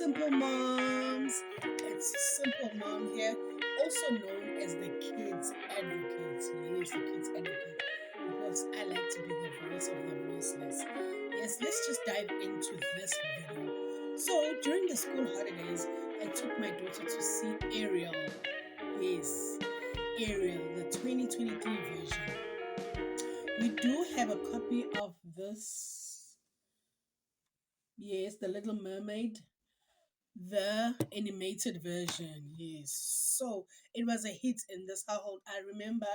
Simple Moms. It's Simple Mom here, also known as the Kids Advocate. Yes, the Kids Advocate, because I like to be the voice of the voiceless. Yes, let's just dive into this video. So, during the school holidays, I took my daughter to see Ariel. Yes, Ariel, the 2023 version. We do have a copy of this. Yes, The Little Mermaid, the animated version. Yes, so it was a hit in this household. I remember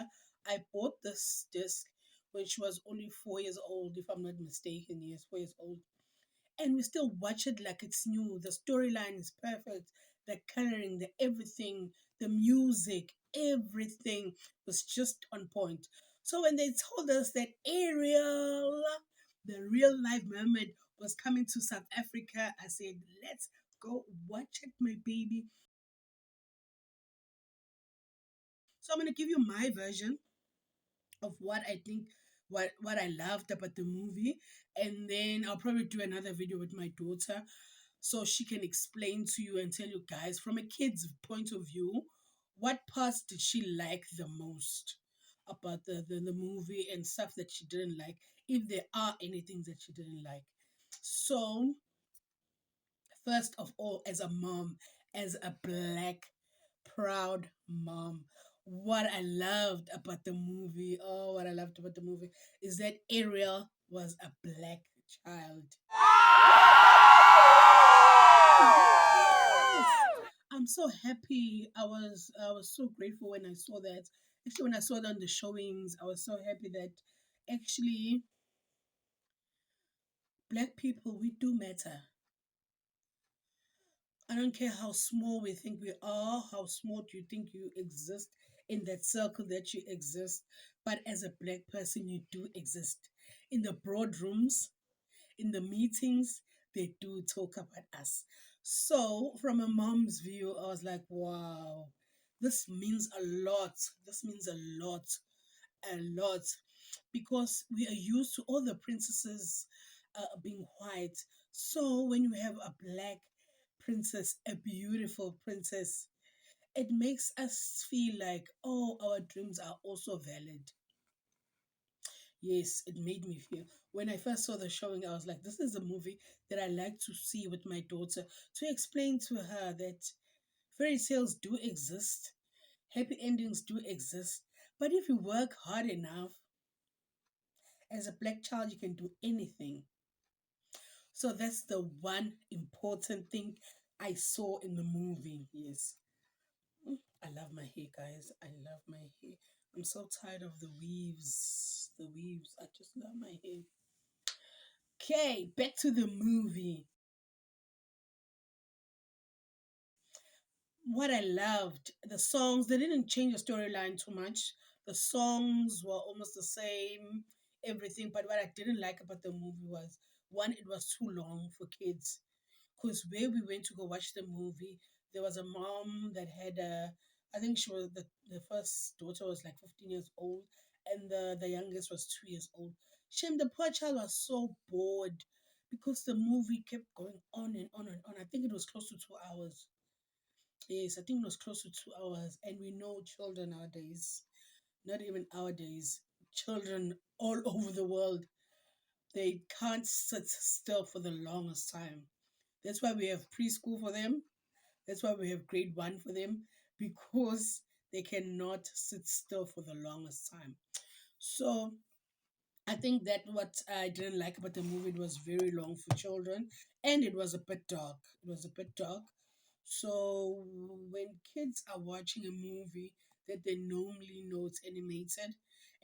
I bought this disc, which was only 4 years old, if I'm not mistaken. Yes, 4 years old, and we still watch it like it's new. The storyline is perfect, the coloring, the everything, the music, everything was just on point. So when they told us that Ariel, the real life mermaid, was coming to South Africa, I said, let's go watch it, my baby. So I'm gonna give you my version of what I think, what I loved about the movie, and then I'll probably do another video with my daughter so she can explain to you and tell you guys from a kid's point of view what parts did she like the most about the movie, and stuff that she didn't like, if there are anything that she didn't like. So first of all, as a mom, as a black proud mom, what I loved about the movie, oh, what I loved about the movie is that Ariel was a black child. Yes. I'm so happy. I was so grateful when I saw that. Actually, when I saw it on the showings, I was so happy that actually black people, we do matter. I don't care how small we think we are, how small you think you exist in that circle that you exist, but as a black person, you do exist. In the boardrooms, in the meetings, they do talk about us. So, from a mom's view, I was like, wow, this means a lot. This means a lot, because we are used to all the princesses being white. So when you have a black princess, a beautiful princess, it makes us feel like, oh, our dreams are also valid. Yes, it made me feel. When I first saw the showing, I was like, this is a movie that I like to see with my daughter, to explain to her that fairy tales do exist, happy endings do exist. But if you work hard enough, as a black child, you can do anything. So that's the one important thing I saw in the movie. Yes. I love my hair, guys. I love my hair. I'm so tired of the weaves. The weaves. I just love my hair. Okay, back to the movie. What I loved, the songs, they didn't change the storyline too much. The songs were almost the same, everything. But what I didn't like about the movie was, one, it was too long for kids. Because where we went to go watch the movie, there was a mom that had a, I think she was the first daughter was like 15 years old, and the youngest was 2 years old. Shame, the poor child was so bored because the movie kept going on and on and on. I think it was close to 2 hours. Yes, I think it was close to 2 hours. And we know children nowadays, not even our days, children all over the world, they can't sit still for the longest time. That's why we have preschool for them. That's why we have grade one for them, because they cannot sit still for the longest time. So I think that what I didn't like about the movie, it was very long for children, and it was a bit dark. It was a bit dark. So when kids are watching a movie that they normally know it's animated,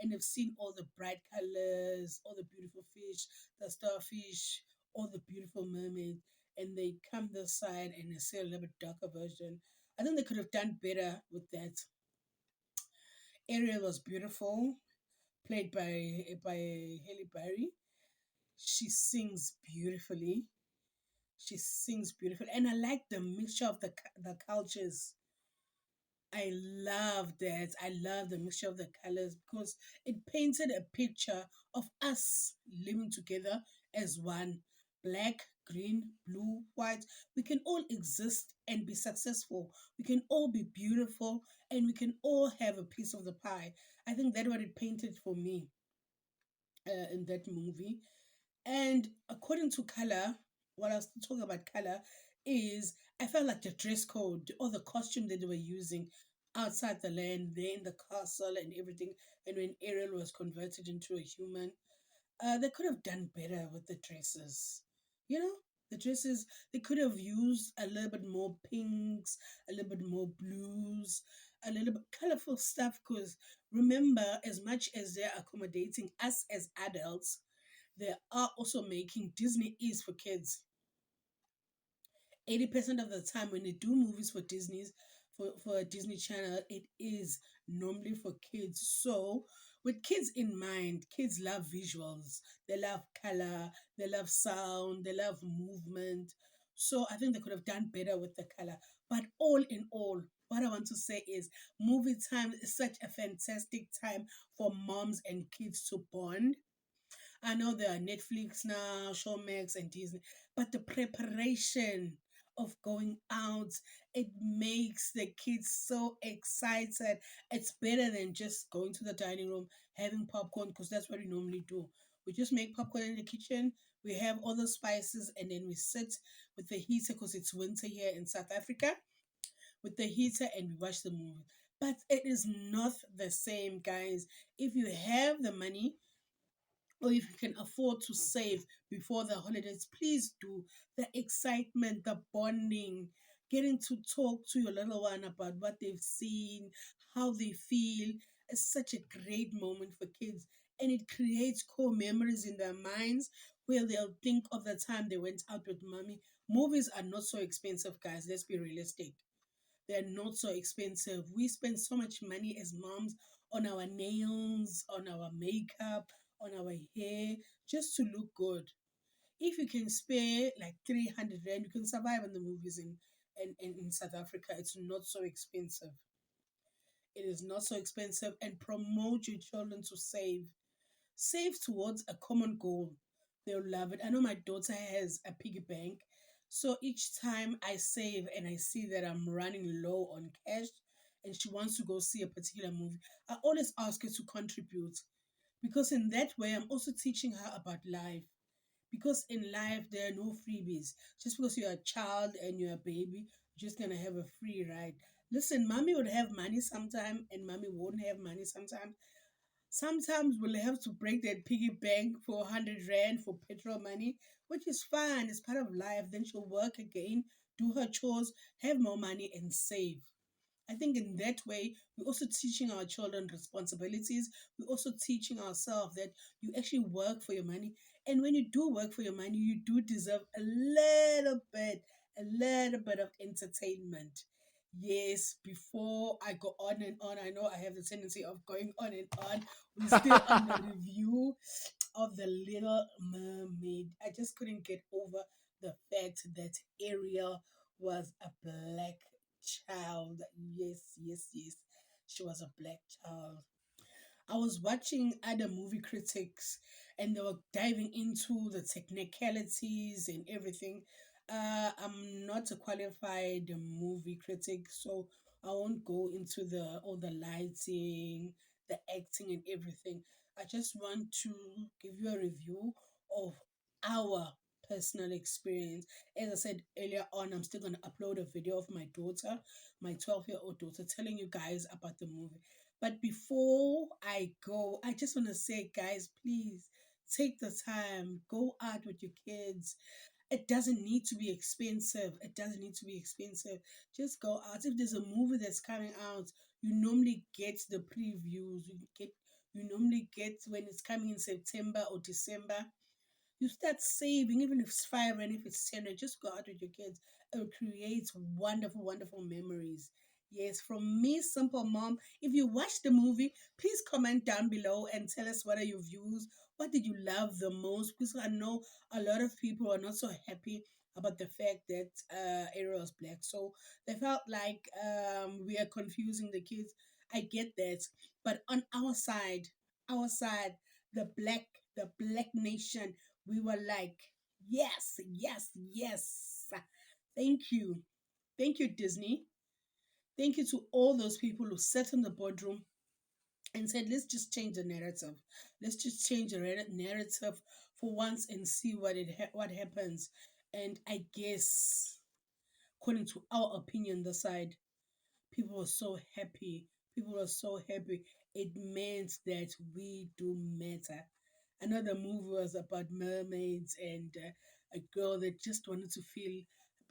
and they've seen all the bright colors, all the beautiful fish, the starfish, all the beautiful mermaids, and they come this side and they see a little bit darker version, I think they could have done better with that. Ariel was beautiful, played by Haley Berry. She sings beautifully. She sings beautifully, and I like the mixture of the cultures. I love that. I love the mixture of the colors, because it painted a picture of us living together as one. black, green, blue, white. We can all exist and be successful. We can all be beautiful and we can all have a piece of the pie. I think that's what it painted for me in that movie. And according to color, what I was talking about color is I felt like the dress code or the costume that they were using outside the land, there in the castle and everything, and when Ariel was converted into a human, they could have done better with the dresses. You know, the dresses, they could have used a little bit more pinks, a little bit more blues, a little bit colorful stuff. Because remember, as much as they're accommodating us as adults, they are also making Disney is for kids. 80% of the time when they do movies for for a Disney Channel, it is normally for kids. So with kids in mind, kids love visuals, they love color, they love sound, they love movement. So I think they could have done better with the color. But all in all, what I want to say is movie time is such a fantastic time for moms and kids to bond. I know there are Netflix now, Showmax, and Disney, but the preparation of going out, it makes the kids so excited. It's better than just going to the dining room, having popcorn, because that's what we normally do. We just make popcorn in the kitchen, we have all the spices, and then we sit with the heater because it's winter here in South Africa, with the heater, and we watch the movie. But it is not the same, guys. If you have the money, or if you can afford to save before the holidays, please do. The excitement, the bonding, getting to talk to your little one about what they've seen, how they feel, is such a great moment for kids. And it creates core memories in their minds where they'll think of the time they went out with mommy. Movies are not so expensive, guys. Let's be realistic. They're not so expensive. We spend so much money as moms on our nails, on our makeup, on our hair, just to look good. If you can spare like 300 rand, you can survive in the movies in South Africa. It's not so expensive. It is not so expensive, and promote your children to save. Save towards a common goal. They'll love it. I know my daughter has a piggy bank. So each time I save and I see that I'm running low on cash and she wants to go see a particular movie, I always ask her to contribute, because in that way I'm also teaching her about life. Because in life there are no freebies. Just because you're a child and you're a baby, you're just gonna have a free ride. Listen, mommy would have money sometime and mommy won't have money sometime. Sometimes we'll have to break that piggy bank for 100 rand for petrol money, which is fine. It's part of life. Then she'll work again, do her chores, have more money, and save. I think in that way, we're also teaching our children responsibilities. We're also teaching ourselves that you actually work for your money. And when you do work for your money, you do deserve a little bit of entertainment. Yes, before I go on and on, I know I have the tendency of going on and on. We're still on the review of The Little Mermaid. I just couldn't get over the fact that Ariel was a black child. Yes, yes, yes. She was a black child. I was watching other movie critics and they were diving into the technicalities and everything. I'm not a qualified movie critic, so I won't go into the all the lighting, the acting and everything. I just want to give you a review of our personal experience. As I said earlier on, I'm still gonna upload a video of my daughter, my 12-year-old daughter, telling you guys about the movie. But before I go, I just want to say, guys, please take the time, go out with your kids. It doesn't need to be expensive. It doesn't need to be expensive. Just go out. If there's a movie that's coming out, you normally get the previews. You normally get when it's coming in September or December. You start saving, even if it's 5 and if it's 10, and just go out with your kids. It will create wonderful, wonderful memories. Yes, from me, Simple Mom. If you watch the movie, please comment down below and tell us what are your views. What did you love the most? Because I know a lot of people are not so happy about the fact that Ariel is black. So they felt like we are confusing the kids. I get that. But on our side, the black nation, we were like, Yes, yes, yes. Thank you. Thank you, Disney. Thank you to all those people who sat in the boardroom and said, let's just change the narrative. Let's just change the narrative for once and see what happens. And I guess, according to our opinion, the side, people were so happy. People were so happy. It meant that we do matter. I know the movie was about mermaids and a girl that just wanted to feel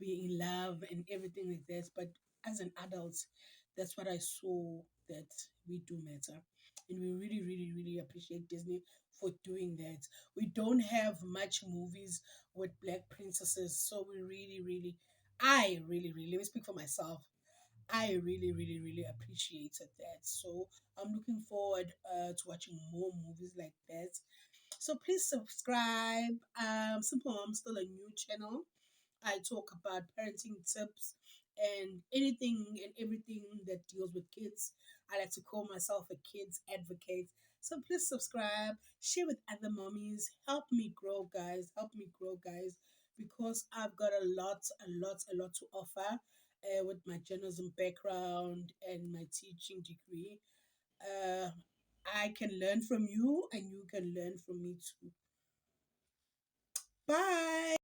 be in love and everything like that. But as an adult, that's what I saw, that we do matter. And we really, really, really appreciate Disney for doing that. We don't have much movies with black princesses, so we really, really, I really, really, let me speak for myself. I really, really, really appreciated that. So I'm looking forward to watching more movies like that. So please subscribe. Simple Mom still a new channel. I talk about parenting tips and anything and everything that deals with kids. I like to call myself a kids advocate. So please subscribe, share with other mommies. Help me grow, guys. Help me grow, guys, because I've got a lot to offer with my journalism background and my teaching degree. Uh, I can learn from you, and you can learn from me too. Bye.